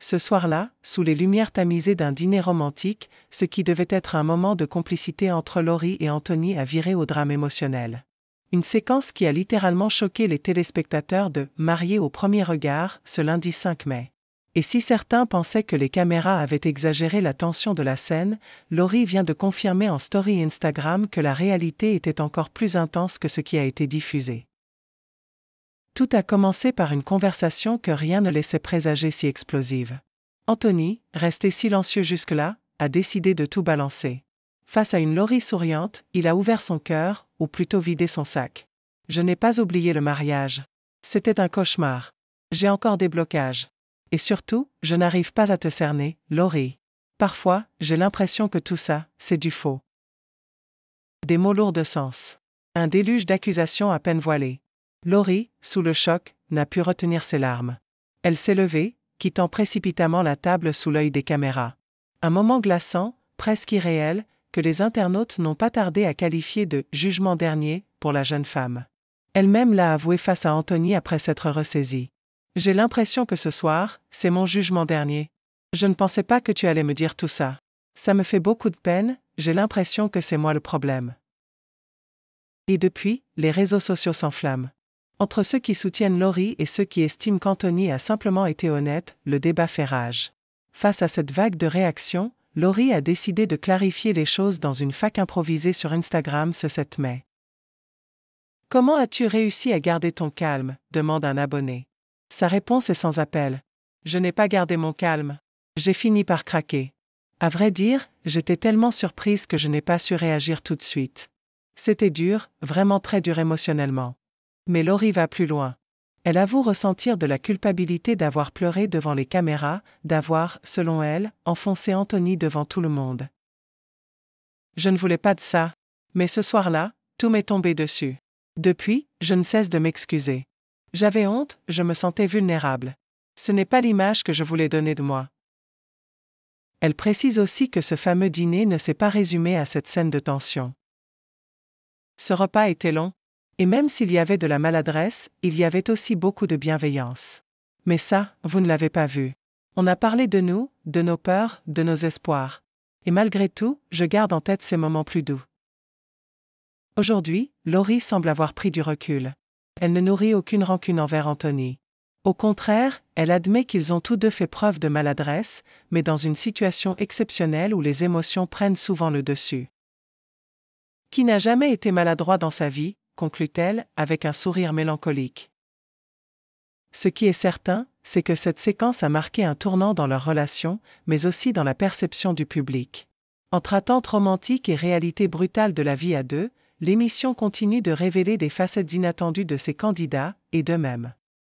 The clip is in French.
Ce soir-là, sous les lumières tamisées d'un dîner romantique, ce qui devait être un moment de complicité entre Laurie et Anthony a viré au drame émotionnel. Une séquence qui a littéralement choqué les téléspectateurs de « Mariés au premier regard » ce lundi 5 mai. Et si certains pensaient que les caméras avaient exagéré la tension de la scène, Laurie vient de confirmer en story Instagram que la réalité était encore plus intense que ce qui a été diffusé. Tout a commencé par une conversation que rien ne laissait présager si explosive. Anthony, resté silencieux jusque-là, a décidé de tout balancer. Face à une Laurie souriante, il a ouvert son cœur, ou plutôt vidé son sac. « Je n'ai pas oublié le mariage. C'était un cauchemar. J'ai encore des blocages. Et surtout, je n'arrive pas à te cerner, Laurie. Parfois, j'ai l'impression que tout ça, c'est du faux. » Des mots lourds de sens. Un déluge d'accusations à peine voilées. Laurie, sous le choc, n'a pu retenir ses larmes. Elle s'est levée, quittant précipitamment la table sous l'œil des caméras. Un moment glaçant, presque irréel, que les internautes n'ont pas tardé à qualifier de « jugement dernier » pour la jeune femme. Elle-même l'a avoué face à Anthony après s'être ressaisie. « J'ai l'impression que ce soir, c'est mon jugement dernier. Je ne pensais pas que tu allais me dire tout ça. Ça me fait beaucoup de peine, j'ai l'impression que c'est moi le problème. » Et depuis, les réseaux sociaux s'enflamment. Entre ceux qui soutiennent Laurie et ceux qui estiment qu'Anthony a simplement été honnête, le débat fait rage. Face à cette vague de réactions, Laurie a décidé de clarifier les choses dans une FAQ improvisée sur Instagram ce 7 mai. « Comment as-tu réussi à garder ton calme ?» demande un abonné. Sa réponse est sans appel. « Je n'ai pas gardé mon calme. J'ai fini par craquer. À vrai dire, j'étais tellement surprise que je n'ai pas su réagir tout de suite. C'était dur, vraiment très dur émotionnellement. » Mais Laurie va plus loin. Elle avoue ressentir de la culpabilité d'avoir pleuré devant les caméras, d'avoir, selon elle, enfoncé Anthony devant tout le monde. « Je ne voulais pas de ça. Mais ce soir-là, tout m'est tombé dessus. Depuis, je ne cesse de m'excuser. J'avais honte, je me sentais vulnérable. Ce n'est pas l'image que je voulais donner de moi. » Elle précise aussi que ce fameux dîner ne s'est pas résumé à cette scène de tension. Ce repas était long. Et même s'il y avait de la maladresse, il y avait aussi beaucoup de bienveillance. Mais ça, vous ne l'avez pas vu. On a parlé de nous, de nos peurs, de nos espoirs. Et malgré tout, je garde en tête ces moments plus doux. Aujourd'hui, Laurie semble avoir pris du recul. Elle ne nourrit aucune rancune envers Anthony. Au contraire, elle admet qu'ils ont tous deux fait preuve de maladresse, mais dans une situation exceptionnelle où les émotions prennent souvent le dessus. Qui n'a jamais été maladroit dans sa vie, conclut-elle, avec un sourire mélancolique. Ce qui est certain, c'est que cette séquence a marqué un tournant dans leur relation, mais aussi dans la perception du public. Entre attentes romantiques et réalité brutale de la vie à deux, l'émission continue de révéler des facettes inattendues de ses candidats et d'eux-mêmes.